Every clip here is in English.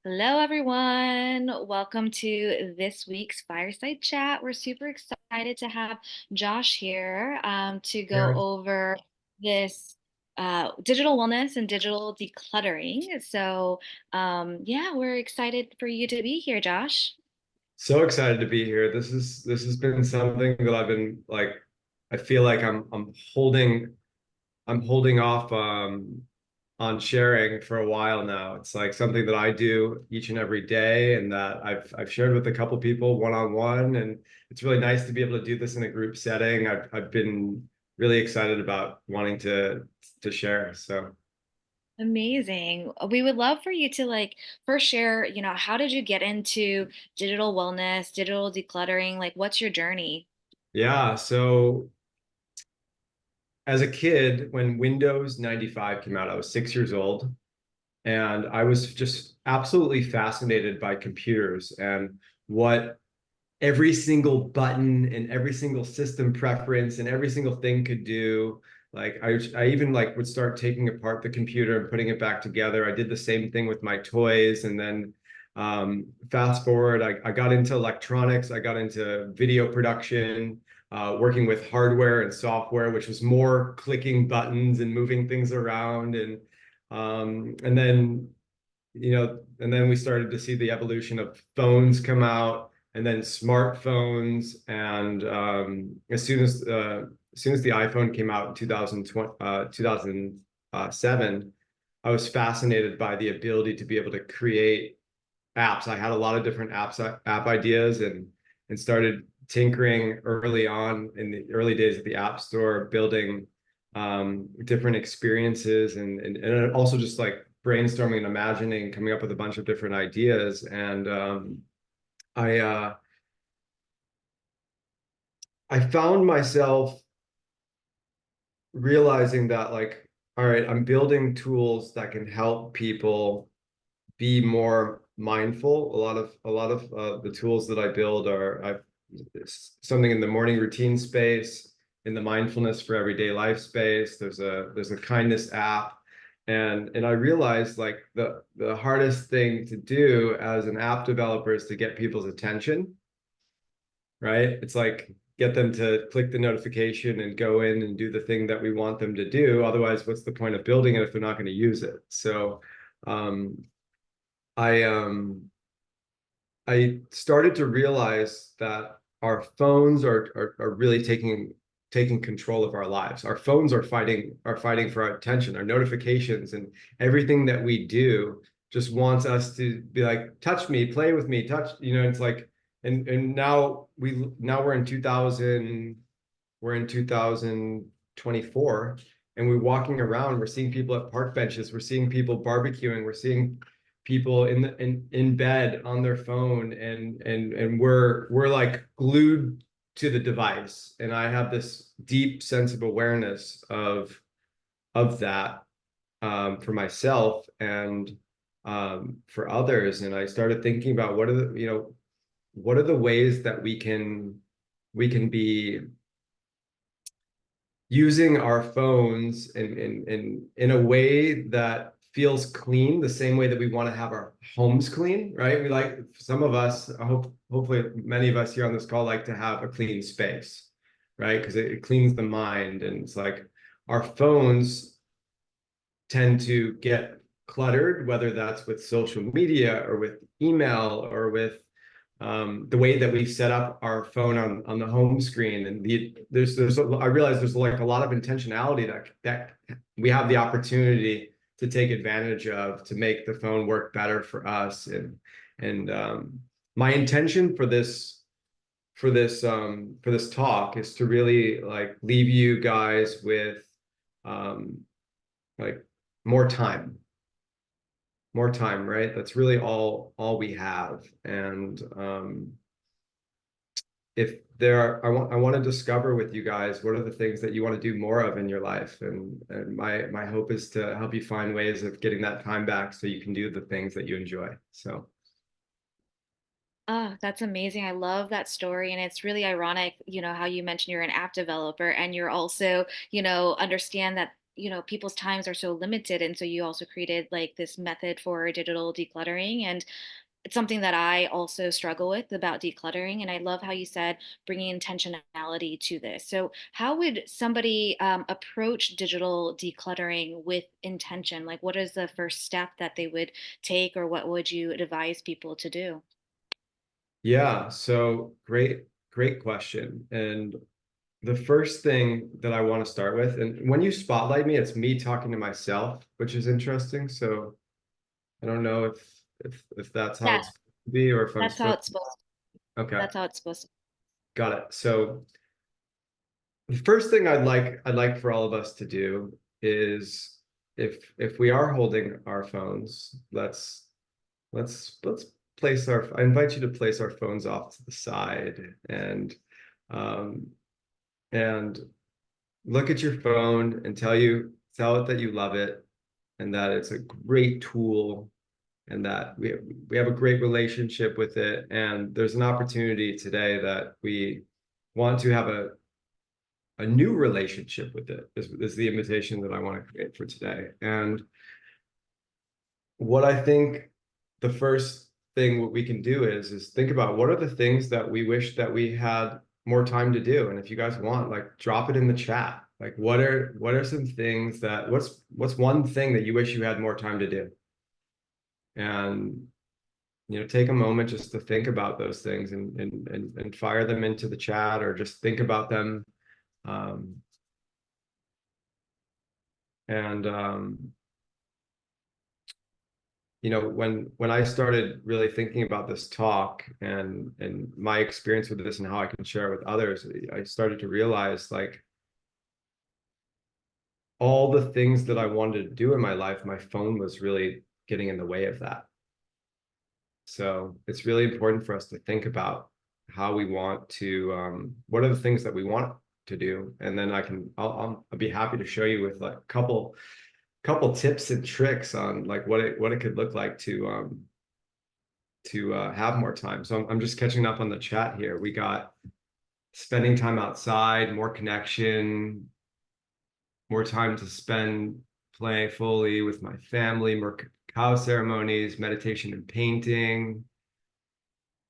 Hello, everyone. Welcome to this week's Fireside Chat. We're super excited to have Josh here to go Aaron. over this digital wellness and digital decluttering. Yeah, we're excited for you to be here, Josh. So excited to be here. This has been something that I've been like I feel like I'm holding off on sharing for a while now. It's like something that I do each and every day and that I've shared with a couple people one on one, and it's really nice to be able to do this in a group setting. I've been really excited about wanting to share. So Amazing. We would love for you to first share, how did you get into digital wellness, digital decluttering? Like, what's your journey? yeah, so as a kid, when Windows 95 came out, I was 6 years old. And I was just absolutely fascinated by computers and what every single button and every single system preference and every single thing could do. Like I even like would start taking apart the computer and putting it back together. I did the same thing with my toys. And then fast forward, I got into electronics. I got into video production, working with hardware and software, which was more clicking buttons and moving things around. And then and then we started to see the evolution of phones come out, and then smartphones. And as soon as the iPhone came out in 2007, I was fascinated by the ability to be able to create apps. I had a lot of different app ideas, and started tinkering early on in the early days of the App Store, building different experiences, and also just like brainstorming and imagining, coming up with a bunch of different ideas. And I uh, I found myself realizing that, like, all right, I'm building tools that can help people be more mindful. A lot of the tools that I build are something in the morning routine space, in the mindfulness for everyday life space. There's a kindness app, and I realized like the hardest thing to do as an app developer is to get people's attention, right? It's like get them to click the notification and go in and do the thing that we want them to do. Otherwise, what's the point of building it if they're not going to use it? So um, I I started to realize that our phones are really taking control of our lives. Our phones are fighting for our attention. Our notifications and everything that we do just wants us to be like, touch me, play with me, touch. It's like, and now we're in 2024, and we're walking around, we're seeing people at park benches, we're seeing people barbecuing, we're seeing people in bed on their phone, and we're like glued to the device. And I have this deep sense of awareness of that, for myself and for others. And I started thinking about what are the ways that we can be using our phones in a way that feels clean, the same way that we want to have our homes clean, right? We like, some of us, hopefully many of us here on this call like to have a clean space, right? Because it cleans the mind. And it's like our phones tend to get cluttered, whether that's with social media or with email or with the way that we've set up our phone on the home screen. And I realize there's like a lot of intentionality that we have the opportunity to take advantage of to make the phone work better for us. And my intention for this talk is to really like leave you guys with um, like more time right? That's really all we have. And if there are, I want to discover with you guys what are the things that you want to do more of in your life. And my hope is to help you find ways of getting that time back so you can do the things that you enjoy. So Oh, that's amazing. I love that story. And it's really ironic, how you mentioned you're an app developer and you're also, understand that, people's times are so limited, and so you also created like this method for digital decluttering, and it's something that I also struggle with about decluttering. And I love how you said bringing intentionality to this. So, how would somebody approach digital decluttering with intention? Like, what is the first step that they would take, or what would you advise people to do? Yeah, so great question. And the first thing that I want to start with, and when you spotlight me, it's me talking to myself, which is interesting. So I don't know if that's how Yeah, it's supposed to be, or if I'm that's how supposed it's supposed to. Okay, that's how it's supposed to. got it. So the first thing I'd like for all of us to do is, if we are holding our phones, let's place our, I invite you to place our phones off to the side, um and look at your phone and tell it that you love it, and that it's a great tool, and that we have a great relationship with it. And there's an opportunity today that we want to have a new relationship with it. This is the invitation that I want to create for today. And what I think the first thing what we can do is think about what are the things that we wish that we had more time to do. And if you guys want, like, drop it in the chat. Like, what are some things that what's one thing that you wish you had more time to do? And take a moment just to think about those things, and fire them into the chat, or just think about them. Um, and when I started really thinking about this talk, and my experience with this and how I can share it with others, I started to realize, like, all the things that I wanted to do in my life, my phone was really getting in the way of that. So it's really important for us to think about how we want to, what are the things that we want to do, and then I'll be happy to show you with, like, a couple tips and tricks on, like, what it could look like to have more time. So I'm just catching up on the chat here. We got spending time outside, more connection, more time to spend playfully with my family, more cacao ceremonies, meditation and painting.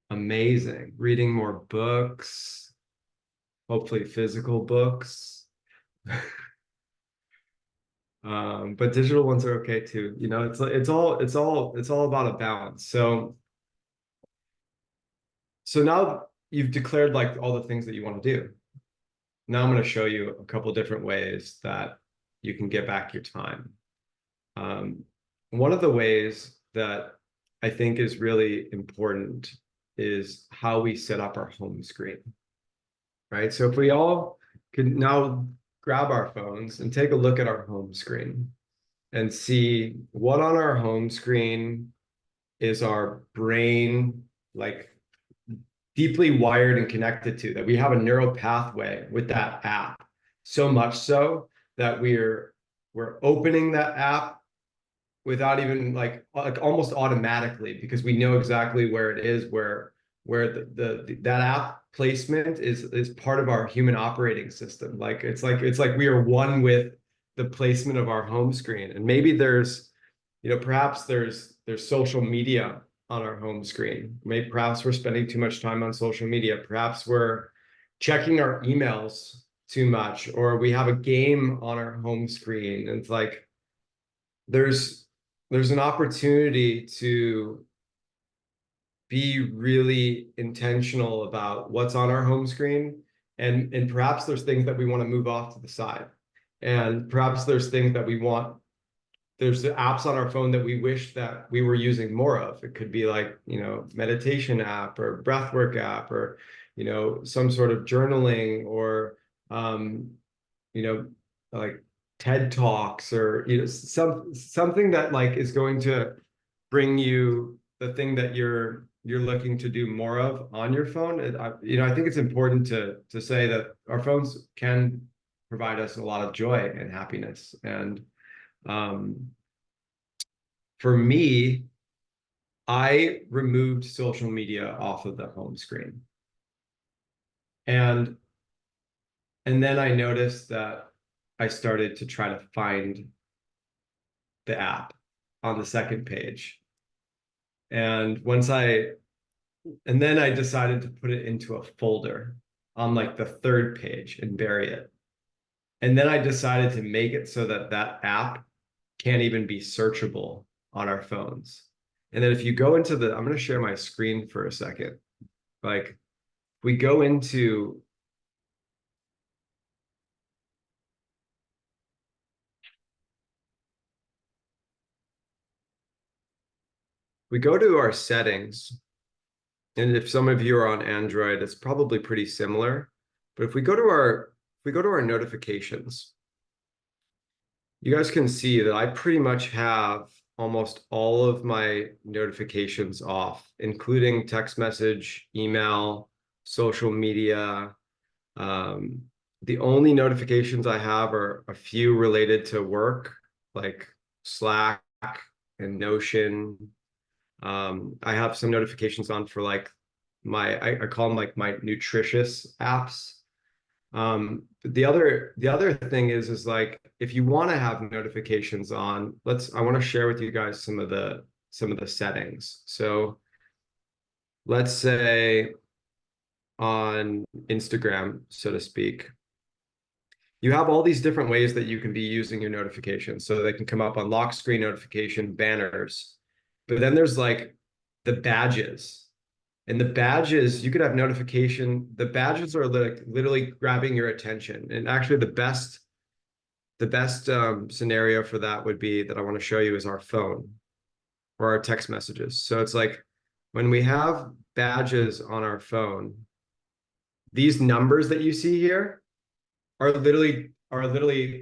Amazing. Reading more books, hopefully physical books. But digital ones are okay too. It's all about a balance. So now you've declared, like, all the things that you want to do. Now I'm going to show you a couple different ways that you can get back your time. Um, One of the ways that I think is really important is how we set up our home screen, right? So if we all could now grab our phones and take a look at our home screen and see what on our home screen is our brain, like, deeply wired and connected to, that we have a neural pathway with that app, so much so that we're opening that app without even, like almost automatically, because we know exactly where it is, where that app placement is part of our human operating system. Like, it's like we are one with the placement of our home screen. And maybe perhaps there's social media on our home screen. Maybe perhaps we're spending too much time on social media. Perhaps we're checking our emails too much, or we have a game on our home screen. And it's like there's an opportunity to be really intentional about what's on our home screen. And perhaps there's things that we want to move off to the side. And perhaps there's the apps on our phone that we wish that we were using more of. It could be like, meditation app, or breathwork app, or, some sort of journaling, or, you know, like TED Talks, or, something that, like, is going to bring you the thing that you're looking to do more of on your phone. I think it's important to say that our phones can provide us a lot of joy and happiness. And um, for me, I removed social media off of the home screen. And then I noticed that I started to try to find the app on the second page. And then I decided to put it into a folder on like the third page and bury it. And then I decided to make it so that that app can't even be searchable on our phones. And then if you go into I'm going to share my screen for a second. Like we go into, we go to our settings. And if some of you are on Android, it's probably pretty similar. But if we go to our notifications, you guys can see that I pretty much have almost all of my notifications off, including text message, email, social media. The only notifications I have are a few related to work, like Slack and Notion. I have some notifications on for like I call them like my nutritious apps. But the other thing is like if you want to have notifications on, I want to share with you guys some of the settings. So let's say on Instagram, so to speak, you have all these different ways that you can be using your notifications. So they can come up on lock screen notification, banners. But then there's like the badges. And the badges, you could have notification. The badges are like literally grabbing your attention. And actually the best scenario for that would be that I want to show you is our phone or our text messages. So it's like when we have badges on our phone, these numbers that you see here are literally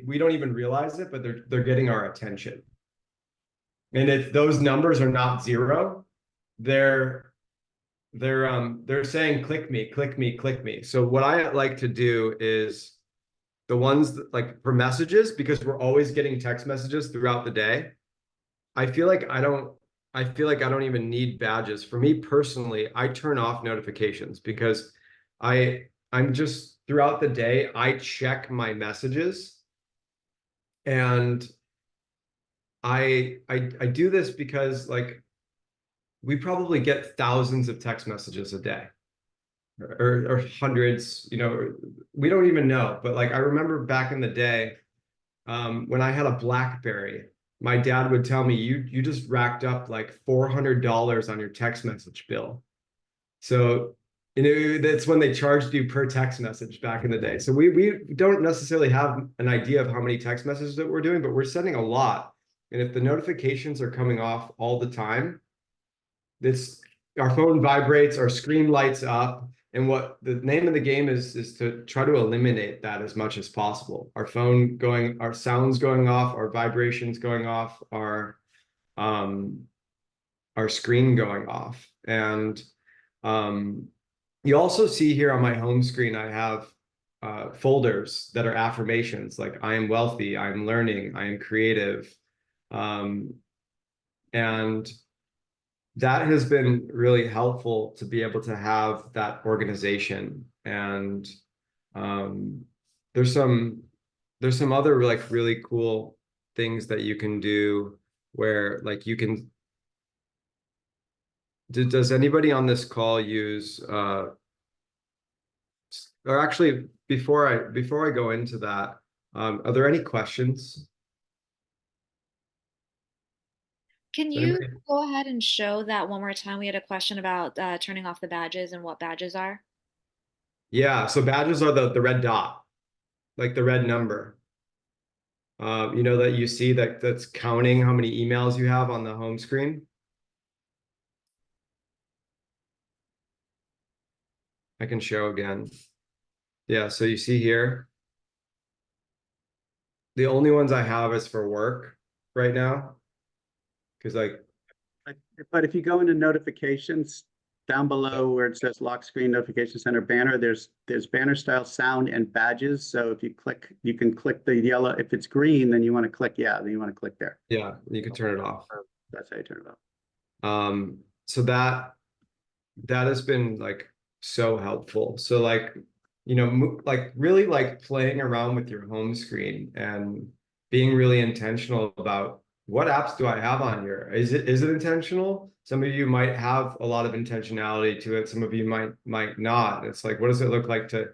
we don't even realize it, but they're getting our attention. And if those numbers are not zero, they're they're saying click me, click me, click me. So what I like to do is the ones that, like for messages, because we're always getting text messages throughout the day. I feel like I don't even need badges. For me personally, I turn off notifications because I'm just throughout the day, I check my messages and I do this because like we probably get thousands of text messages a day or hundreds, we don't even know. But like I remember back in the day, when I had a BlackBerry, my dad would tell me, you just racked up like $400 on your text message bill. So, that's when they charged you per text message back in the day. So we don't necessarily have an idea of how many text messages that we're doing, but we're sending a lot. And if the notifications are coming off all the time, this our phone vibrates, our screen lights up. And what the name of the game is to try to eliminate that as much as possible. Our sounds going off, our vibrations going off, um, our screen going off. And you also see here on my home screen, I have folders that are affirmations like I am wealthy, I am learning, I am creative. And that has been really helpful to be able to have that organization. And um, there's some other like really cool things that you can do where like you can. Does anybody on this call use or actually before I go into that, are there any questions? Can Does you anybody? go ahead and show that one more time? We had a question about turning off the badges and what badges are. Yeah, so badges are the red dot, like the red number. That you see that's counting how many emails you have on the home screen. I can show again. Yeah, so you see here, the only ones I have is for work right now. Because like, But if you go into notifications down below where it says lock screen notification center banner, there's banner style sound and badges. So if you click, you can click the yellow. If it's green, then you want to click, then you want to click there. yeah, you can turn it off. That's how you turn it off. So that has been like so helpful. So like, you know, like really like playing around with your home screen and being really intentional about what apps do I have on here? Is it intentional? Some of you might have a lot of intentionality to it. Some of you might not. It's like, what does it look like to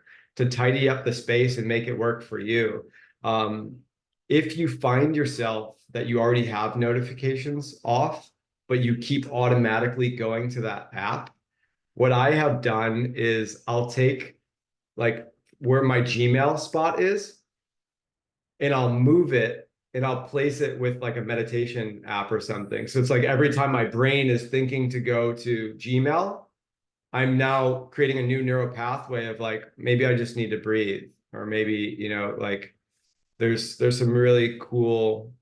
tidy up the space and make it work for you? Um, if you find yourself that you already have notifications off, but you keep automatically going to that app, what I have done is I'll take like where my Gmail spot is, and I'll move it and I'll place it with like a meditation app or something. So it's like every time my brain is thinking to go to Gmail, I'm now creating a new neural pathway of like, maybe I just need to breathe, or maybe, you know, like there's some really cool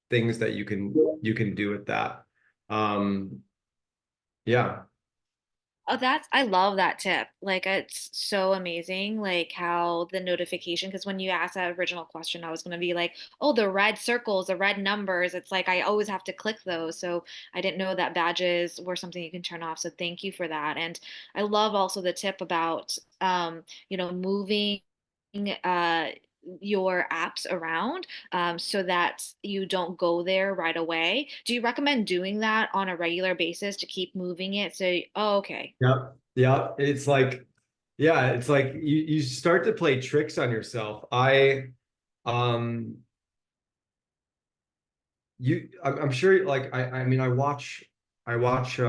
things that you can do with that. Um, yeah. Oh, I love that tip. Like, it's so amazing, like how the notification, because when you asked that original question, I was going to be like, oh, the red circles, the red numbers. It's like I always have to click those. So I didn't know that badges were something you can turn off. So thank you for that. And I love also the tip about, moving, uh, your apps around so that you don't go there right away. Do you recommend doing that on a regular basis to keep moving it? So, oh, okay. Yep. Yep. It's like, yeah, it's like you start to play tricks on yourself. Um, I'm sure like I mean I watch I watch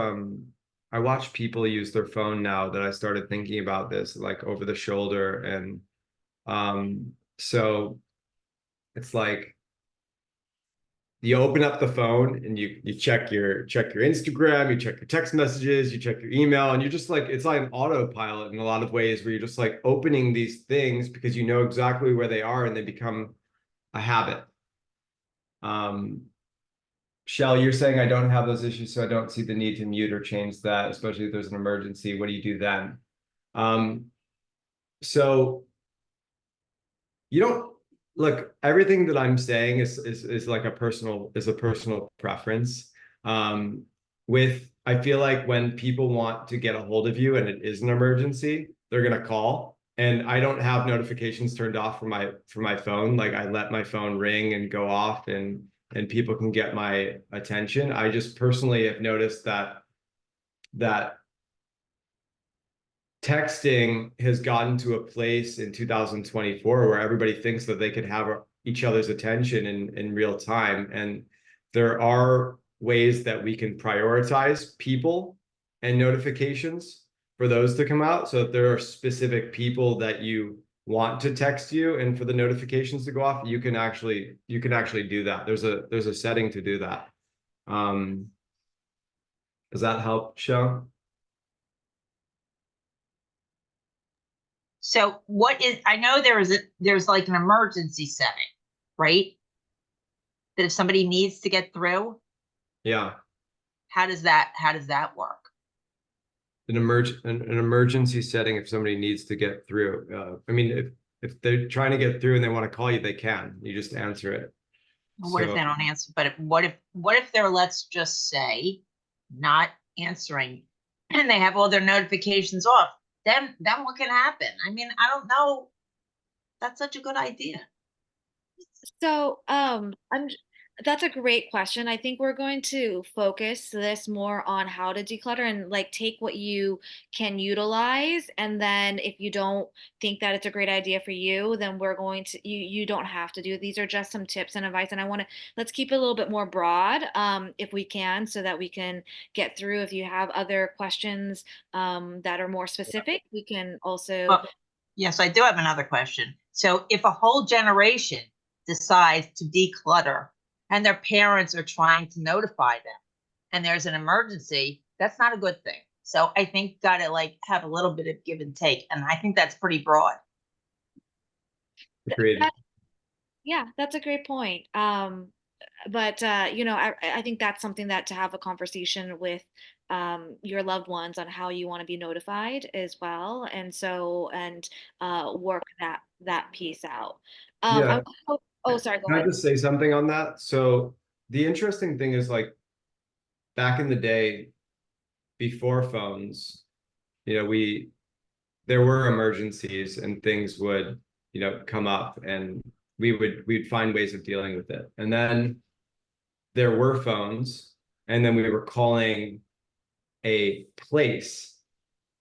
people use their phone now that I started thinking about this like over the shoulder, and so it's like you open up the phone and you check your Instagram, you check your text messages, you check your email, and you're just like, it's like an autopilot in a lot of ways where you're just like opening these things because you know exactly where they are and they become a habit. Um, Shell, you're saying I don't have those issues, so I don't see the need to mute or change that, especially if there's an emergency. What do you do then? Um, so you don't look, everything that I'm saying is like a personal preference. Um, with I feel like when people want to get a hold of you and it is an emergency, they're gonna call. And I don't have notifications turned off for my phone. Like I let my phone ring and go off, and people can get my attention. I just personally have noticed that texting has gotten to a place in 2024 where everybody thinks that they could have each other's attention in real time. And there are ways that we can prioritize people and notifications for those to come out. So if there are specific people that you want to text you and for the notifications to go off, you can actually do that. There's a setting to do that. Um, does that help, Shell? So what is, I know there's like an emergency setting, right? That if somebody needs to get through, Yeah. how does that work? An emergency setting if somebody needs to get through. I mean, if they're trying to get through and they want to call you, they can. You just answer it. What if So they don't answer? But what if they're, let's just say, not answering and they have all their notifications off? Then what can happen? I mean, I don't know. That's such a good idea. So, that's a great question. I think we're going to focus this more on how to declutter and like take what you can utilize. And then if you don't think that it's a great idea for you, then we're going to, you don't have to do it. These are just some tips and advice. And I want to, let's keep it a little bit more broad, if we can, so that we can get through. If you have other questions, that are more specific, we can also. Well, yes, I do have another question. So if a whole generation decides to declutter and their parents are trying to notify them and there's an emergency, that's not a good thing. So I think gotta like have a little bit of give and take. And I think that's pretty broad. agreed. Yeah, that's a great point. But I think that's something that to have a conversation with your loved ones on how you want to be notified as well, and so and work that piece out. Yeah. Oh, sorry, go Can I ahead. just say something on that? So the interesting thing is like back in the day before phones, you know, there were emergencies and things would, come up, and we'd find ways of dealing with it. And then there were phones, and then we were calling a place,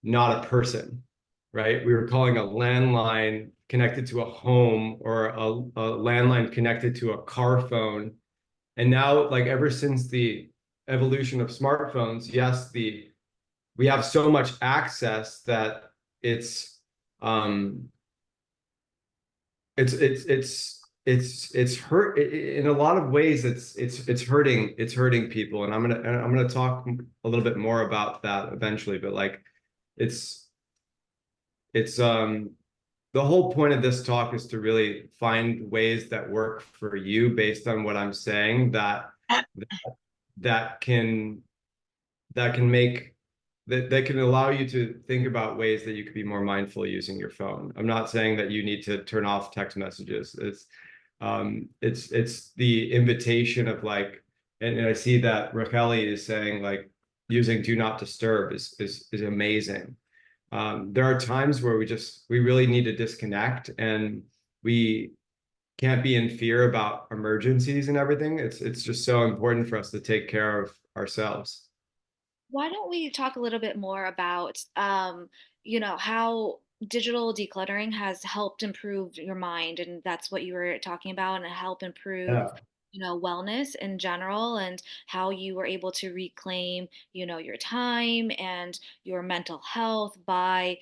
not a person, right? We were calling a landline connected to a home, or a landline connected to a car phone. And now, like, ever since the evolution of smartphones, yes, we have so much access that it's um it's hurt in a lot of ways. It's hurting people, and I'm gonna talk a little bit more about that eventually. But like, it's it's the whole point of this talk is to really find ways that work for you based on what I'm saying, that can make that can allow you to think about ways that you could be more mindful using your phone. I'm not saying that you need to turn off text messages. It's the invitation of like, and I see that Raquel is saying like using do not disturb is amazing. There are times where we really need to disconnect, and we can't be in fear about emergencies and everything. It's just so important for us to take care of ourselves. Why don't we talk a little bit more about, how digital decluttering has helped improve your mind, and that's what you were talking about, and help improve, Yeah. wellness in general, and how you were able to reclaim, your time and your mental health by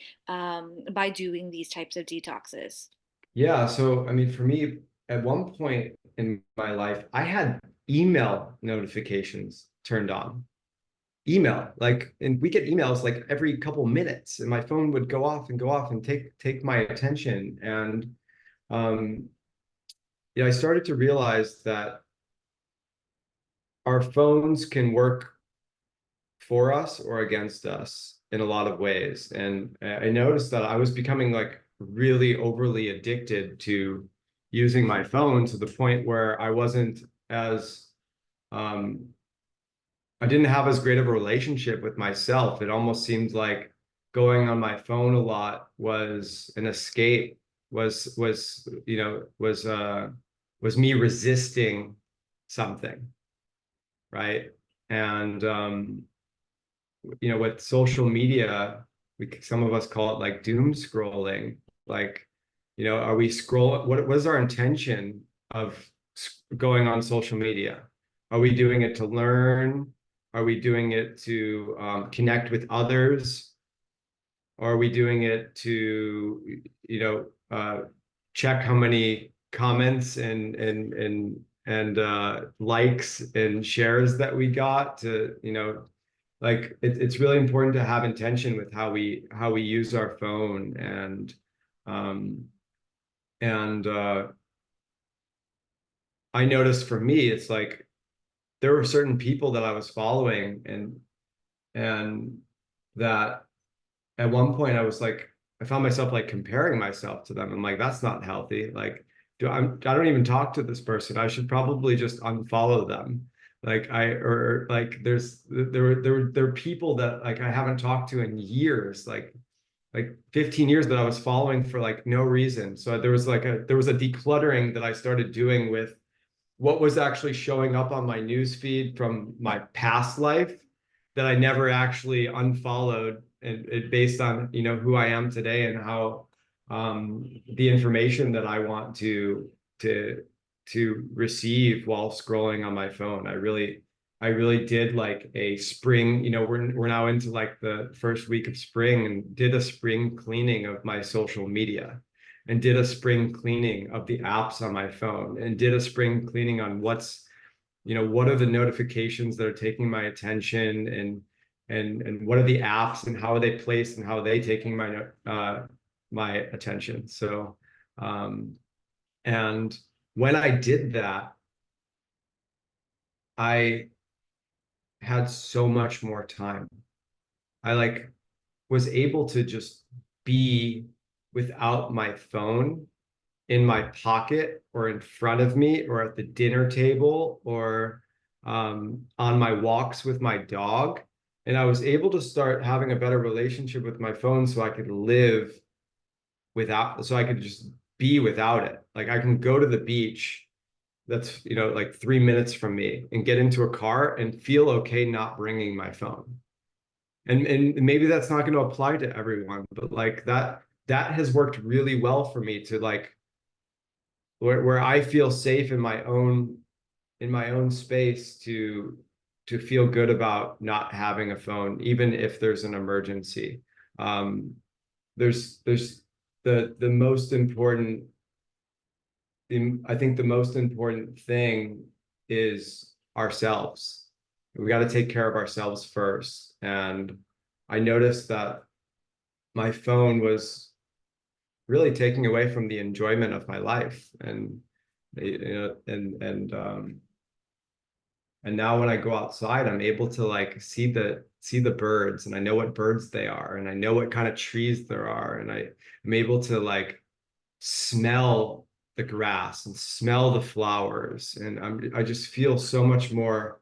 doing these types of detoxes. Yeah, so I mean, for me, at one point in my life, I had email notifications turned on. Email, like, and we get emails like every couple minutes, and my phone would go off and take my attention. And um, yeah, I started to realize that our phones can work for us or against us in a lot of ways. And I noticed that I was becoming like really overly addicted to using my phone, to the point where I wasn't as um, I didn't have as great of a relationship with myself. It almost seemed like going on my phone a lot was an escape, was me resisting something, right? And with social media, some of us call it like doom scrolling. Like, are we scroll? What was our intention of going on social media? Are we doing it to learn? Are we doing it to connect with others? Or are we doing it to, check how many comments and likes and shares that we got to, like it's really important to have intention with how we use our phone. Um and I noticed for me, it's like there were certain people that I was following, and that at one point I found myself like comparing myself to them. I'm like, that's not healthy. Like, I don't even talk to this person. I should probably just unfollow them. Like or like there are people that like I haven't talked to in years, like 15 years, that I was following for like no reason. So there was a decluttering that I started doing with what was actually showing up on my news feed from my past life, that I never actually unfollowed, and it based on who I am today, and how the information that I want to receive while scrolling on my phone. I really did like a spring, we're now into like the first week of spring, and did a spring cleaning of my social media, and did a spring cleaning of the apps on my phone, and did a spring cleaning on what are the notifications that are taking my attention, and what are the apps, and how are they placed, and how are they taking my attention. So and when I did that, I had so much more time. I like was able to just be without my phone in my pocket, or in front of me, or at the dinner table, or on my walks with my dog. And I was able to start having a better relationship with my phone so I could live without, so I could just be without it. Like I can go to the beach that's, you know, like 3 minutes from me and get into a car and feel okay not bringing my phone. And maybe that's not going to apply to everyone, but like that has worked really well for me to like where I feel safe in my own space to feel good about not having a phone, even if there's an emergency. Um, there's the most important I think the most important thing is ourselves. We got to take care of ourselves first. And I noticed that my phone was really taking away from the enjoyment of my life. And you know, and now when I go outside, I'm able to like see the birds, and I know what birds they are, and I know what kind of trees there are, and I'm able to like smell the grass and smell the flowers, and I just feel so much more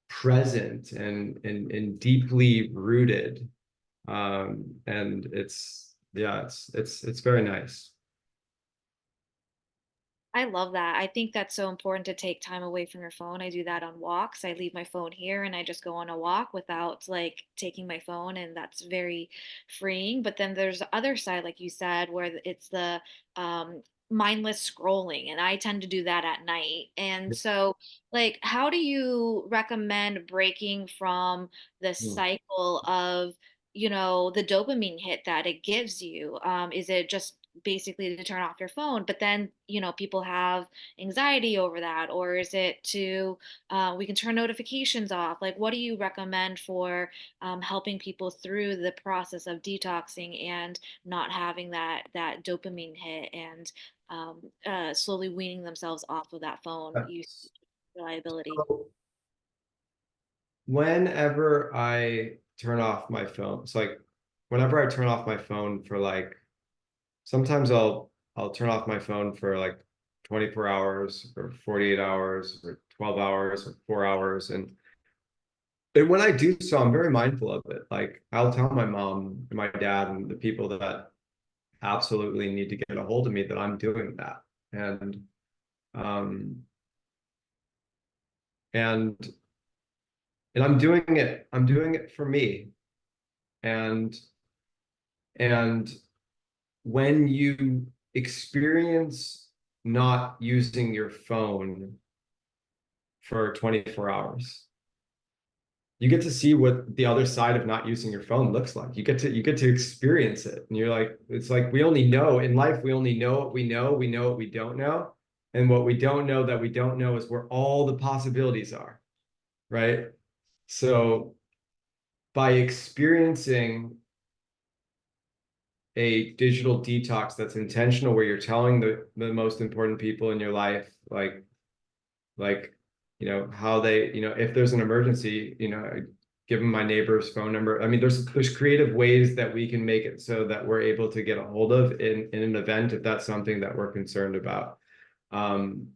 present and deeply rooted. And it's yeah, it's very nice. I love that. I think that's so important to take time away from your phone. I do that on walks. I leave my phone here and I just go on a walk without like taking my phone, and that's very freeing. But then there's the other side, like you said, where it's the mindless scrolling, and I tend to do that at night. And so, like, how do you recommend breaking from the Mm. cycle of, the dopamine hit that it gives you? Is it just basically to turn off your phone, but then people have anxiety over that, or is it to we can turn notifications off? Like, what do you recommend for helping people through the process of detoxing and not having that dopamine hit, and slowly weaning themselves off of that phone use reliability? So whenever I turn off my phone, it's like whenever I turn off my phone for like sometimes I'll turn off my phone for like 24 hours or 48 hours or 12 hours or 4 hours. And when I do so, I'm very mindful of it. Like I'll tell my mom and my dad and the people that absolutely need to get a hold of me that I'm doing that. Um and and I'm doing it for me. And and when you experience not using your phone for 24 hours, you get to see what the other side of not using your phone looks like. You get to experience it. And you're like, it's like we only know in life, we only know what we know, we know what we don't know. And what we don't know that we don't know is where all the possibilities are, right? So by experiencing a digital detox that's intentional, where you're telling the most important people in your life, like how they, if there's an emergency, give them my neighbor's phone number. I mean, there's creative ways that we can make it so that we're able to get a hold of in an event if that's something that we're concerned about. um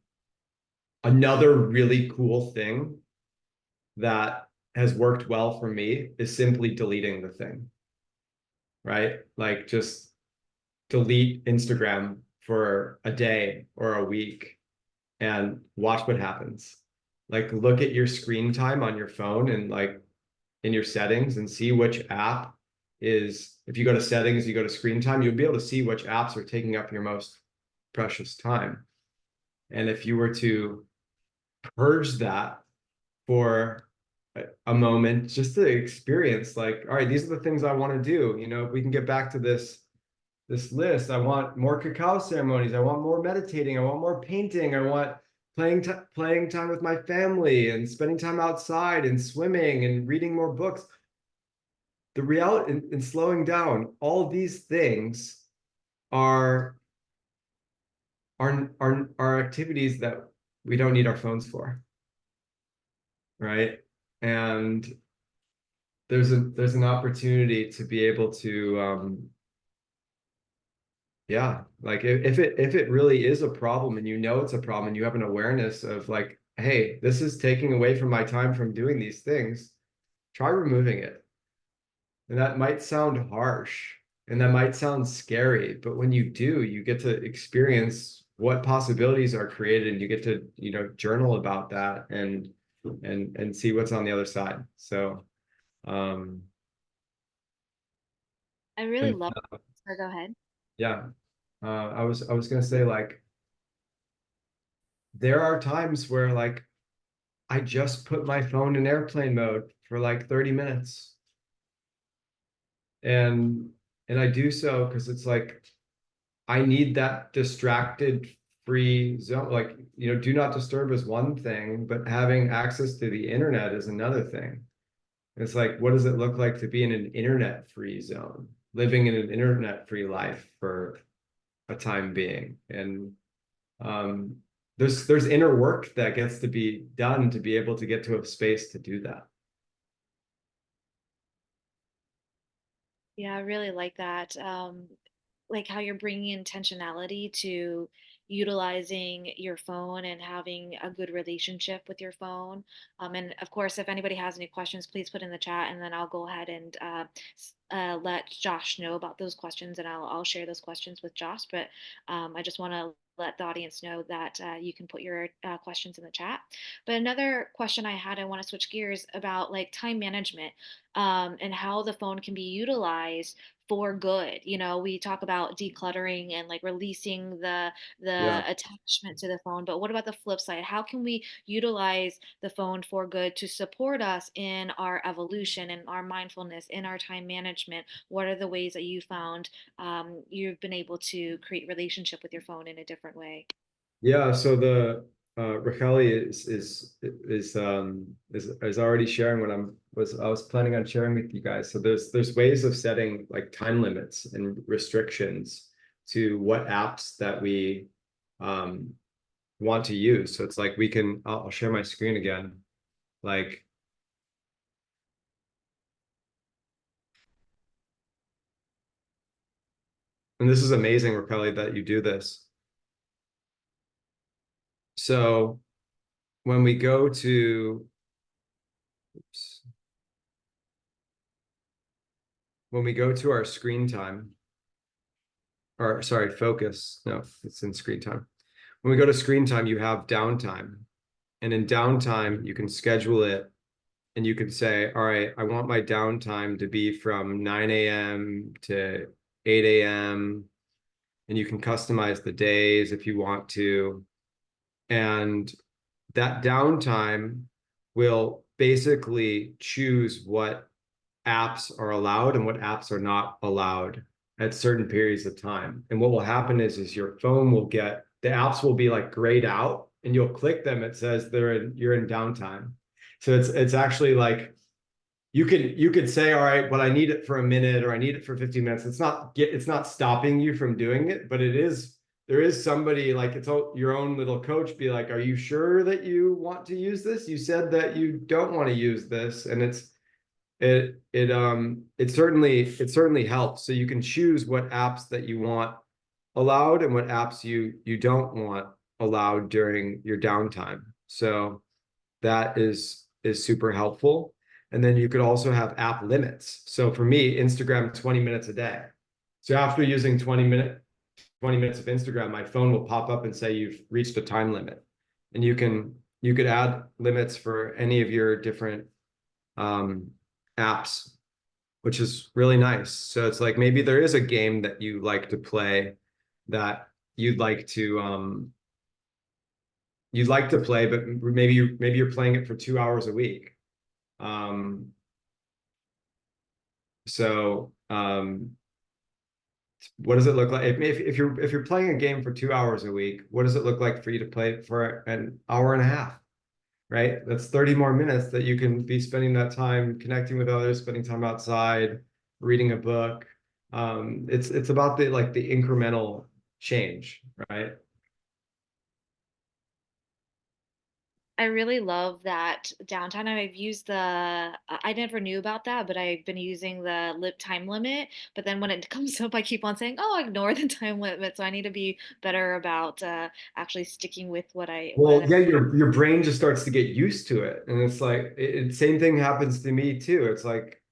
Another really cool thing that has worked well for me is simply deleting the thing, right? Like just delete Instagram for a day or a week and watch what happens. Like look at your screen time on your phone and like in your settings and see which app is, if you go to settings, you go to screen time, you'll be able to see which apps are taking up your most precious time. And if you were to purge that for a moment, just to experience like, all right, these are the things I want to do. If we can get back to this list. I want more cacao ceremonies. I want more meditating. I want more painting. I want playing time with my family and spending time outside and swimming and reading more books. The reality in slowing down, all of these things are are activities that we don't need our phones for, right? And there's an opportunity to be able to yeah, like if it really is a problem and it's a problem and you have an awareness of like, hey, this is taking away from my time from doing these things, try removing it. And that might sound harsh and that might sound scary, but when you do, you get to experience what possibilities are created, and you get to, you know, journal about that and see what's on the other side. So um I really and love. So go ahead. yeah, I was gonna say, like, there are times where, like, I just put my phone in airplane mode for like 30 minutes. And I do so because it's like I need that distracted free zone. Like, you know, do not disturb is one thing, but having access to the internet is another thing. It's like, what does it look like to be in an internet free zone, living in an internet free life for a time being? And um, there's inner work that gets to be done to be able to get to a space to do that. Yeah, I really like that. Like how you're bringing intentionality to utilizing your phone and having a good relationship with your phone. And of course, if anybody has any questions, please put in the chat, and then I'll go ahead and let Josh know about those questions, and I'll share those questions with Josh. But I just want to let the audience know that you can put your questions in the chat. But another question I had, I want to switch gears about like time management, and how the phone can be utilized for good. You know, we talk about decluttering and like releasing the Yeah. attachment to the phone, but what about the flip side? How can we utilize the phone for good to support us in our evolution and our mindfulness, in our time management? What are the ways that you found you've been able to create relationship with your phone in a different way? Yeah, so the Raquel is already sharing what I was planning on sharing with you guys. So there's ways of setting like time limits and restrictions to what apps that we um want to use. So it's like we can, I'll share my screen again. Like, and this is amazing, Raquel, that you do this. So when we go to, oops, when we go to our screen time, or sorry, focus. No, it's in screen time. When we go to screen time, you have downtime. And in downtime, you can schedule it and you can say, all right, I want my downtime to be from 9 a.m. to 8 a.m. And you can customize the days if you want to. And that downtime will basically choose what apps are allowed and what apps are not allowed at certain periods of time. And what will happen is your phone will get, the apps will be like grayed out, and you'll click them, it says you're in downtime. So it's actually like you could say, all right, but I need it for a minute or I need it for 15 minutes. It's not stopping you from doing it, but there is somebody, like, it's your own little coach, be like, are you sure that you want to use this? You said that you don't want to use this. And it certainly helps. So you can choose what apps that you want allowed and what apps you don't want allowed during your downtime. So that is super helpful. And then you could also have app limits. So for me, Instagram, 20 minutes a day. So after using 20 minutes of Instagram, my phone will pop up and say you've reached a time limit. And you could add limits for any of your different apps, which is really nice. So it's like maybe there is a game that you like to play that you'd like to play, but maybe you're playing it for 2 hours a week. Um, so what does it look like if you're playing a game for 2 hours a week? What does it look like for you to play for an hour and a half? Right? That's 30 more minutes that you can be spending that time connecting with others, spending time outside, reading a book. It's about the incremental change, right? I really love that downtime. I've used I never knew about that, but I've been using the lip time limit. But then when it comes up, I keep on saying, oh, ignore the time limit. So I need to be better about actually sticking with Well, yeah, your brain just starts to get used to it. And it's like same thing happens to me too. It's like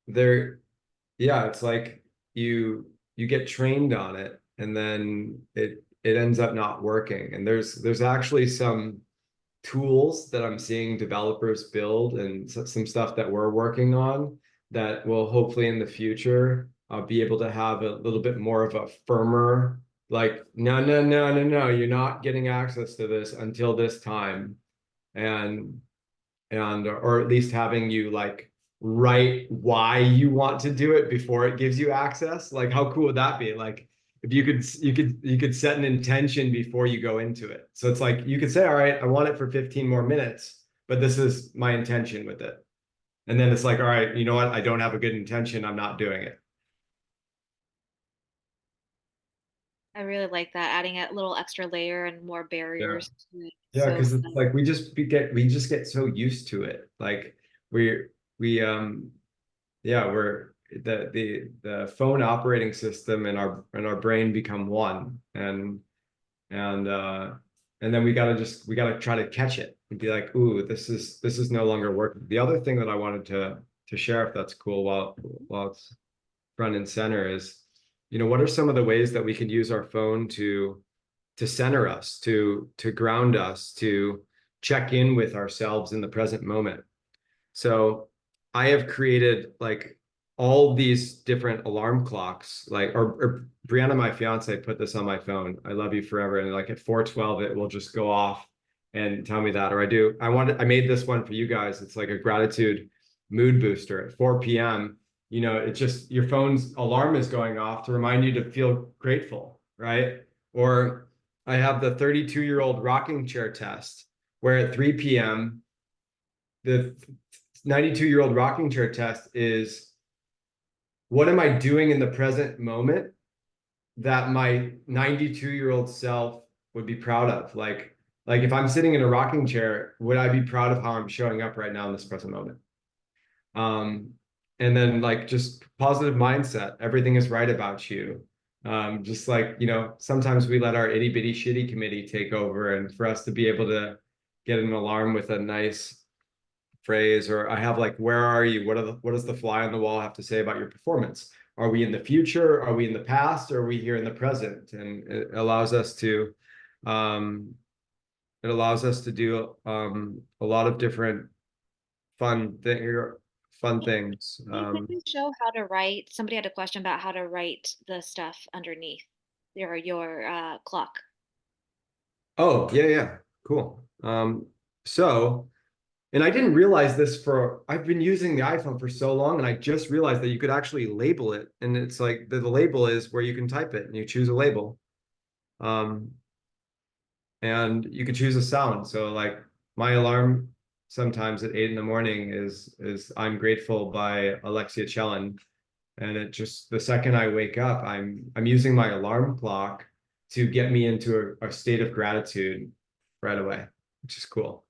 they're, yeah, it's like you get trained on it, and then it ends up not working. And there's actually some tools that I'm seeing developers build, and some stuff that we're working on that will hopefully in the future be able to have a little bit more of a firmer, like, no, no, no, no, no, you're not getting access to this until this time. And or at least having you like write why you want to do it before it gives you access. Like, how cool would that be? Like, if you could set an intention before you go into it. So it's like you could say, all right, I want it for 15 more minutes, but this is my intention with it. And then it's like, all right, you know what? I don't have a good intention. I'm not doing it. I really like that, adding a little extra layer and more Yeah. barriers to it. Yeah, So because it's like we just get so used to it. Like we yeah, we're the phone operating system and our brain become one. And and then we gotta try to catch it and be like, ooh, this is no longer working. The other thing that I wanted to share, if that's cool, while it's front and center, is, what are some of the ways that we can use our phone to center us, to ground us, to check in with ourselves in the present moment. So I have created like all these different alarm clocks, like, or Brianna, my fiance, put this on my phone. I love you forever. And like at 4:12, it will just go off and tell me that. Or I made this one for you guys. It's like a gratitude mood booster at 4 p.m. It's just your phone's alarm is going off to remind you to feel grateful, right? Or I have the 32-year-old rocking chair test, where at 3 p.m., the 92-year-old rocking chair test is, what am I doing in the present moment that my 92-year-old self would be proud of? Like if I'm sitting in a rocking chair, would I be proud of how I'm showing up right now in this present moment? Um, and then like just positive mindset, everything is right about you. Just like, sometimes we let our itty bitty shitty committee take over, and for us to be able to get an alarm with a nice phrase, or I have like, where are you? What does the fly on the wall have to say about your performance? Are we in the future? Are we in the past? Or are we here in the present? And um, it allows us to do a lot of different fun fun things. can you quickly show how to write? Somebody had a question about how to write the stuff underneath your clock. Oh, yeah, yeah, cool. So, and I didn't realize this, I've been using the iPhone for so long, and I just realized that you could actually label it. And it's like the label is where you can type it, and you choose a label. Um, and you could choose a sound. So like my alarm sometimes at 8 in the morning is I'm Grateful by Alexia Chellin. And it just, the second I wake up, I'm using my alarm clock to get me into a state of gratitude right away, which is cool.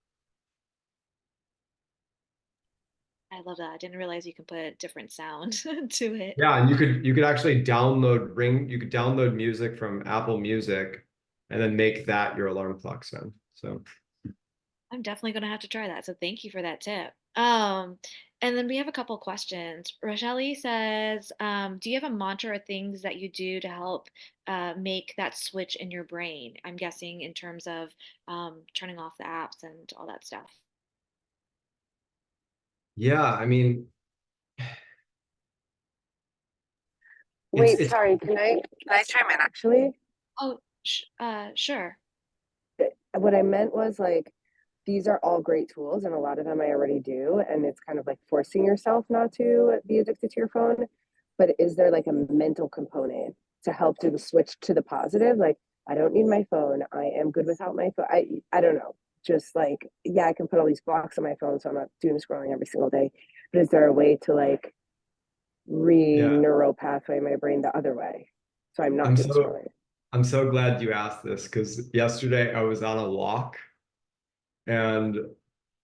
I love that. I didn't realize you can put a different sound to it. Yeah, and you could actually you could download music from Apple Music and then make that your alarm clock sound. So I'm definitely going to have to try that. So thank you for that tip. And then we have a couple questions. Rochelle says, do you have a mantra or things that you do to help make that switch in your brain? I'm guessing in terms of turning off the apps and all that stuff. yeah, I mean, Wait, it's sorry, can I chime in actually? Oh, sure. What I meant was like these are all great tools and a lot of them I already do, and it's kind of like forcing yourself not to be addicted to your phone. But is there like a mental component to help do the switch to the positive? Like, I don't need my phone. I am good without my phone. I don't know. Just like, yeah, I can put all these blocks on my phone so I'm not doom scrolling every single day. But is there a way to like yeah. re-neural pathway my brain the other way so I'm not I'm doom so scrolling? I'm so glad you asked this, because yesterday I was on a walk, and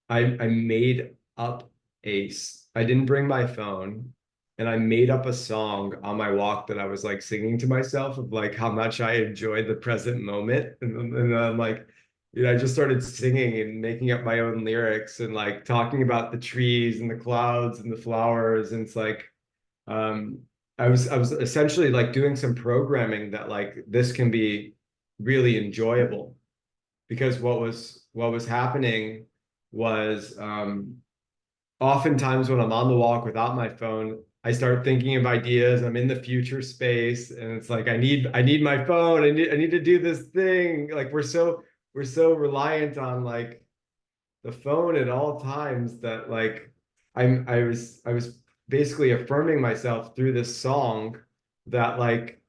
I made up I didn't bring my phone, and I made up a song on my walk that I was like singing to myself of like how much I enjoyed the present moment. And I'm like, I just started singing and making up my own lyrics and like talking about the trees and the clouds and the flowers. And it's like, I was essentially like doing some programming that like this can be really enjoyable, because what was happening was oftentimes when I'm on the walk without my phone, I start thinking of ideas. I'm in the future space, and it's like I need my phone. I need to do this thing. Like we're so reliant on like the phone at all times that like I was basically affirming myself through this song that like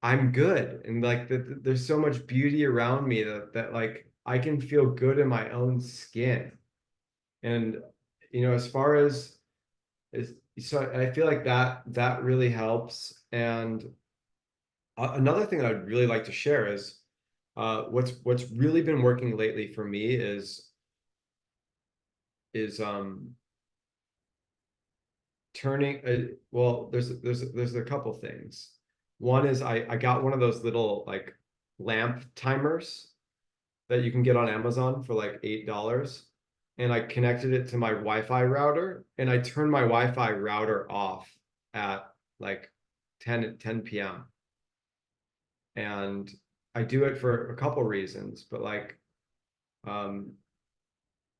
I'm good, and like that there's so much beauty around me that like I can feel good in my own skin. And you know, as far as is, so I feel like that really helps. And another thing I'd really like to share is what's really been working lately for me is turning well, there's a couple things. One is I got one of those little like lamp timers that you can get on Amazon for like $8. And I connected it to my Wi-Fi router, and I turned my Wi-Fi router off at like 10 p.m. And I do it for a couple reasons, but like um,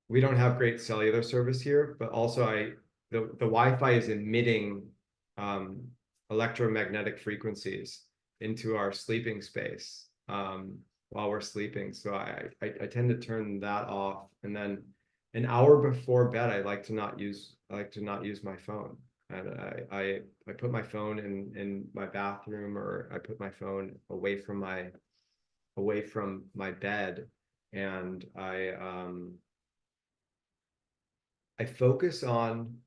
we don't have great cellular service here, but also the Wi-Fi is emitting um, electromagnetic frequencies into our sleeping space while we're sleeping. So I tend to turn that off, and then an hour before bed, I like to not use my phone. And I put my phone in my bathroom, or I put my phone away from my bed, and I focus on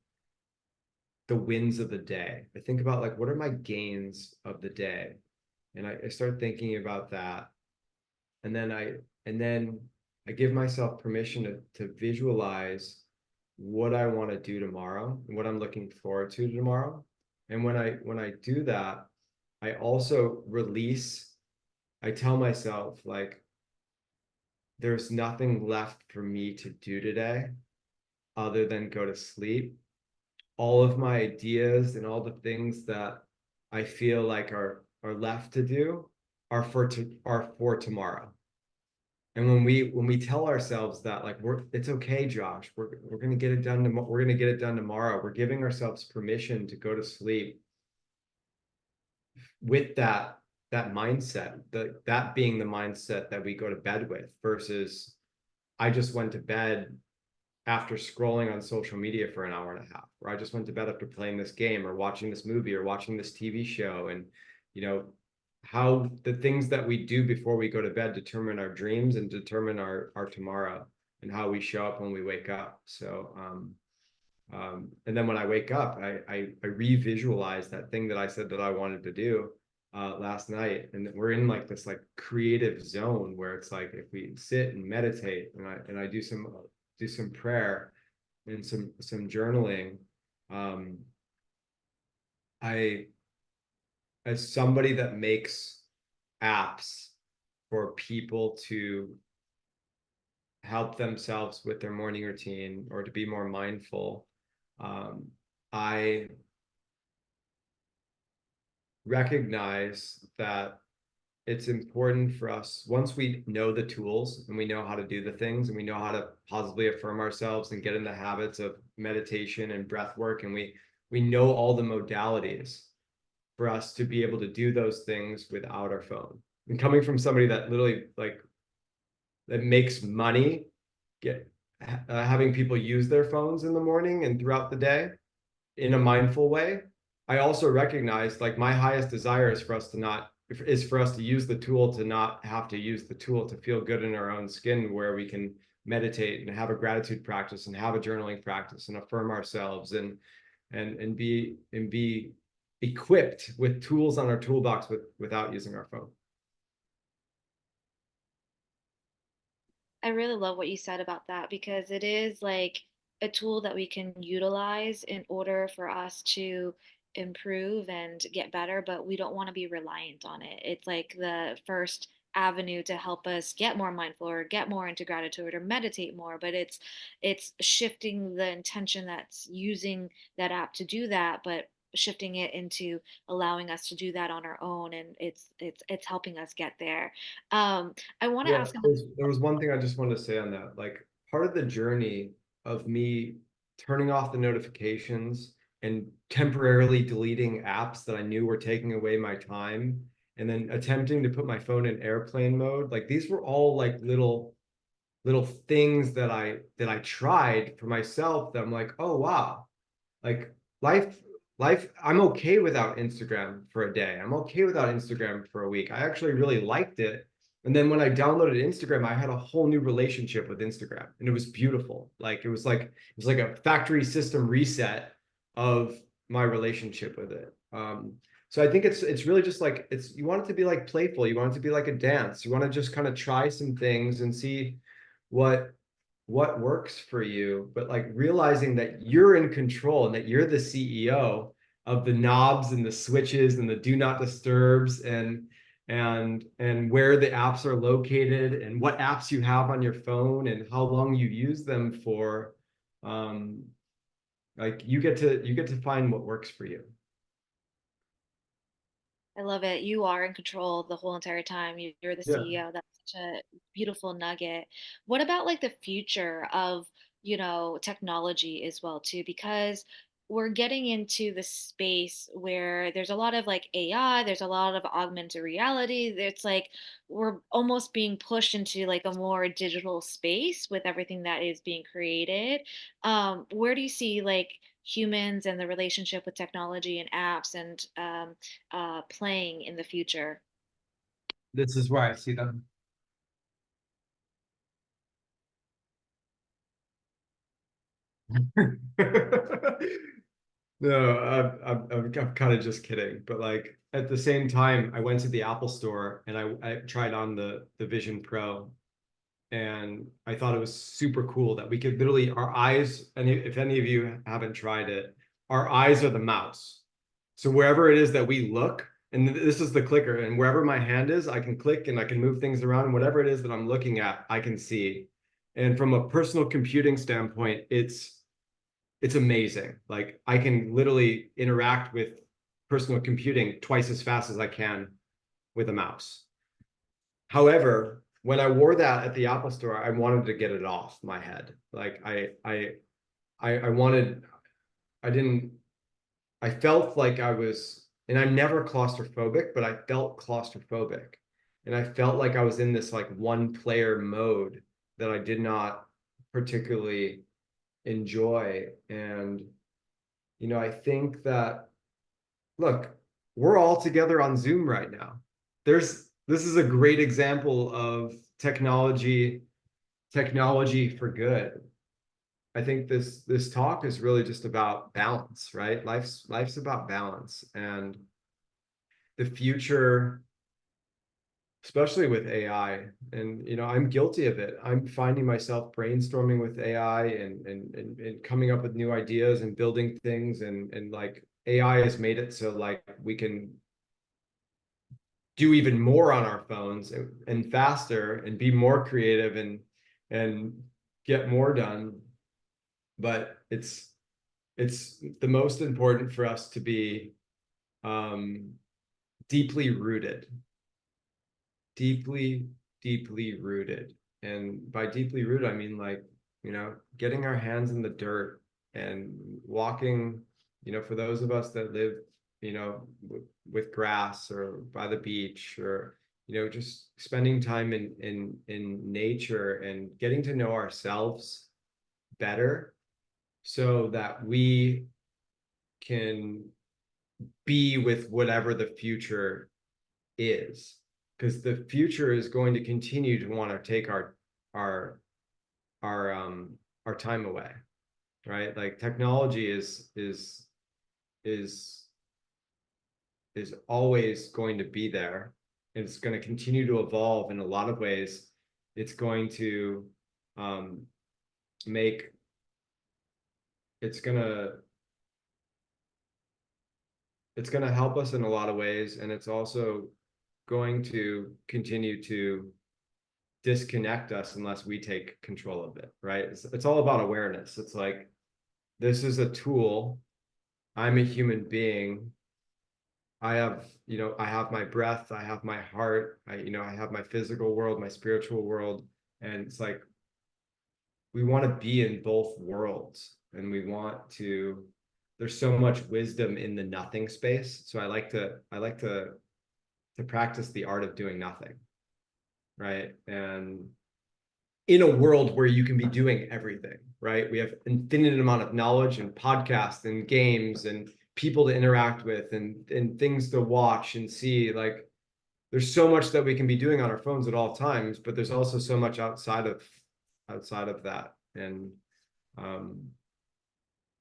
the wins of the day. I think about like, what are my gains of the day? And I start thinking about that. And then I give myself permission to visualize what I want to do tomorrow and what I'm looking forward to tomorrow. And when I do that, I also release, I tell myself like there's nothing left for me to do today other than go to sleep. All of my ideas and all the things that I feel like are left to do are for tomorrow. And when we tell ourselves that like it's okay, Josh, we're gonna get it done tomorrow, we're gonna get it done tomorrow. We're giving ourselves permission to go to sleep with that mindset, that being the mindset that we go to bed with, versus I just went to bed after scrolling on social media for an hour and a half, or I just went to bed after playing this game or watching this movie or watching this TV show. And you know, how the things that we do before we go to bed determine our dreams and determine our tomorrow, and how we show up when we wake up. So and then when I wake up, I revisualize that thing that I said that I wanted to do last night, and we're in like this like creative zone where it's like if we sit and meditate, and I do some prayer and some journaling, I, as somebody that makes apps for people to help themselves with their morning routine or to be more mindful, I recognize that it's important for us, once we know the tools and we know how to do the things and we know how to positively affirm ourselves and get in the habits of meditation and breath work, and we know all the modalities for us to be able to do those things without our phone. And coming from somebody that literally like that makes money having people use their phones in the morning and throughout the day in a mindful way, I also recognize like my highest desire is for us to use the tool, to not have to use the tool, to feel good in our own skin, where we can meditate and have a gratitude practice and have a journaling practice and affirm ourselves and be equipped with tools on our toolbox without using our phone. I really love what you said about that, because it is like a tool that we can utilize in order for us to improve and get better, but we don't want to be reliant on it. It's like the first avenue to help us get more mindful or get more into gratitude or meditate more, but it's shifting the intention that's using that app to do that. But shifting it into allowing us to do that on our own, and it's helping us get there. I want to Yeah, ask there was one thing I just wanted to say on that. Like, part of the journey of me turning off the notifications and temporarily deleting apps that I knew were taking away my time, and then attempting to put my phone in airplane mode, like these were all like little things that I tried for myself, that I'm like, oh wow, like life I'm okay without Instagram for a day. I'm okay without Instagram for a week. I actually really liked it. And then when I downloaded Instagram, I had a whole new relationship with Instagram, and it was beautiful. Like it was like a factory system reset of my relationship with it. So I think it's really just like, it's, you want it to be like playful, you want it to be like a dance, you want to just kind of try some things and see what works for you, but like realizing that you're in control and that you're the CEO of the knobs and the switches and the do not disturbs, and where the apps are located and what apps you have on your phone and how long you use them for. Like you get to find what works for you. I love it. You are in control the whole entire time. You're the Yeah. CEO. That's such a beautiful nugget. What about like the future of, technology as well too? Because we're getting into the space where there's a lot of like AI, there's a lot of augmented reality. It's like we're almost being pushed into like a more digital space with everything that is being created. Where do you see like humans and the relationship with technology and apps and playing in the future? This is where I see them. No, I'm kind of just kidding, but like at the same time, I went to the Apple store and I tried on the Vision Pro, and I thought it was super cool that we could literally, our eyes, and if any of you haven't tried it, our eyes are the mouse. So wherever it is that we look, and this is the clicker, and wherever my hand is, I can click and I can move things around, and whatever it is that I'm looking at, I can see. And from a personal computing standpoint, it's amazing. Like I can literally interact with personal computing twice as fast as I can with a mouse. However, when I wore that at the Apple store, I wanted to get it off my head. Like I wanted, I didn't, I felt like I was, and I'm never claustrophobic, but I felt claustrophobic. And I felt like I was in this like one player mode that I did not particularly enjoy. And I think that, look, we're all together on Zoom right now. This is a great example of technology for good. I think this talk is really just about balance, right? Life's about balance, and the future, especially with AI. And I'm guilty of it. I'm finding myself brainstorming with AI and coming up with new ideas and building things, and like AI has made it so like we can do even more on our phones and faster and be more creative and get more done. But it's the most important for us to be um, deeply rooted, deeply, deeply rooted. And by deeply rooted, I mean like, getting our hands in the dirt and walking, for those of us that live, with grass or by the beach, or, just spending time in nature and getting to know ourselves better so that we can be with whatever the future is, because the future is going to continue to want to take our our time away, right? Like technology is is always going to be there, and it's going to continue to evolve in a lot of ways. It's going to um, make it's gonna it's going to help us in a lot of ways, and it's also going to continue to disconnect us unless we take control of it, right? It's all about awareness. It's like, this is a tool I'm a human being. I have, I have my breath, I have my heart, I have my physical world, my spiritual world. And it's like, we want to be in both worlds, and there's so much wisdom in the nothing space. So I like to practice the art of doing nothing. Right. And in a world where you can be doing everything, right? We have infinite amount of knowledge and podcasts and games and people to interact with and things to watch and see. Like, there's so much that we can be doing on our phones at all times, but there's also so much outside of that. Um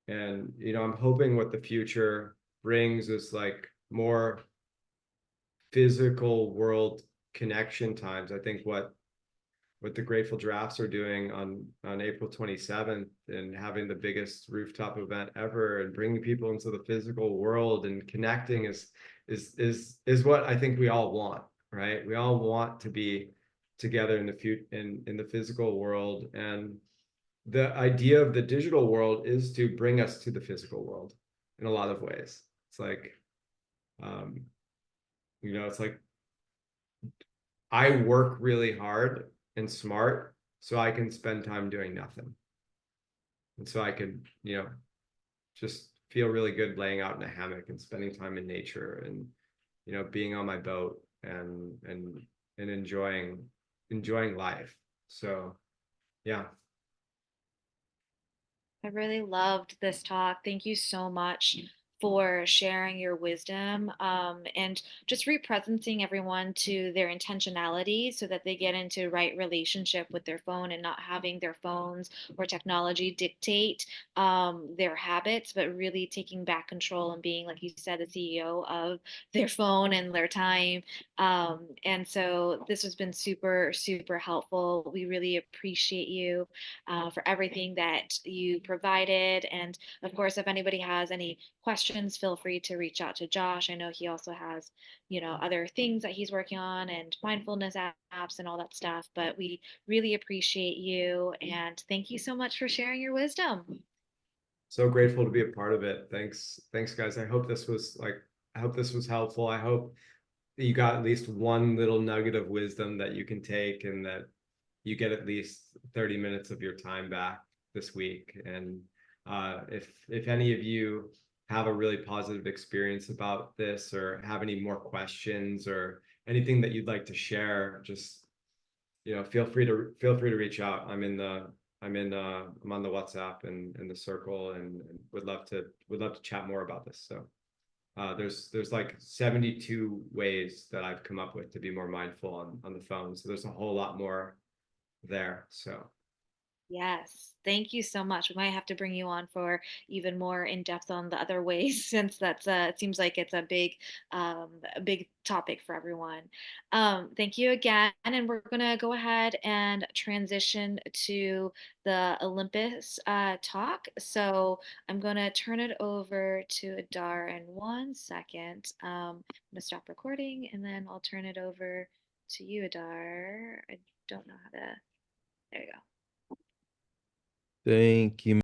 and I'm hoping what the future brings is like more physical world connection times. I think what the Grateful Drafts are doing on April 27th, and having the biggest rooftop event ever and bringing people into the physical world and connecting is what I think we all want, right? We all want to be together in the physical world. And the idea of the digital world is to bring us to the physical world in a lot of ways. It's like, um, it's like I work really hard and smart so I can spend time doing nothing. And so I can, just feel really good laying out in a hammock and spending time in nature and, being on my boat and enjoying life. So yeah. I really loved this talk. Thank you so much for sharing your wisdom, and just representing everyone to their intentionality so that they get into right relationship with their phone and not having their phones or technology dictate their habits, but really taking back control and being, like you said, the CEO of their phone and their time. And so this has been super, super helpful. We really appreciate you for everything that you provided. And of course, if anybody has any questions, feel free to reach out to Josh. I know he also has, other things that he's working on and mindfulness apps and all that stuff. But we really appreciate you. And thank you so much for sharing your wisdom. So grateful to be a part of it. Thanks guys. I hope this was helpful. I hope that you got at least one little nugget of wisdom that you can take, and that you get at least 30 minutes of your time back this week. And if any of you have a really positive experience about this, or have any more questions or anything that you'd like to share, just feel free to reach out. I'm on the WhatsApp and the circle, and would love to chat more about this. So there's like 72 ways that I've come up with to be more mindful on the phone. So there's a whole lot more there. So Yes, thank you so much. We might have to bring you on for even more in depth on the other ways, since that's it seems like it's a big topic for everyone. Thank you again, and we're gonna go ahead and transition to the Olympus talk. So I'm gonna turn it over to Adar in 1 second. I'm gonna stop recording, and then I'll turn it over to you, Adar. I don't know how to. There you go. Thank you.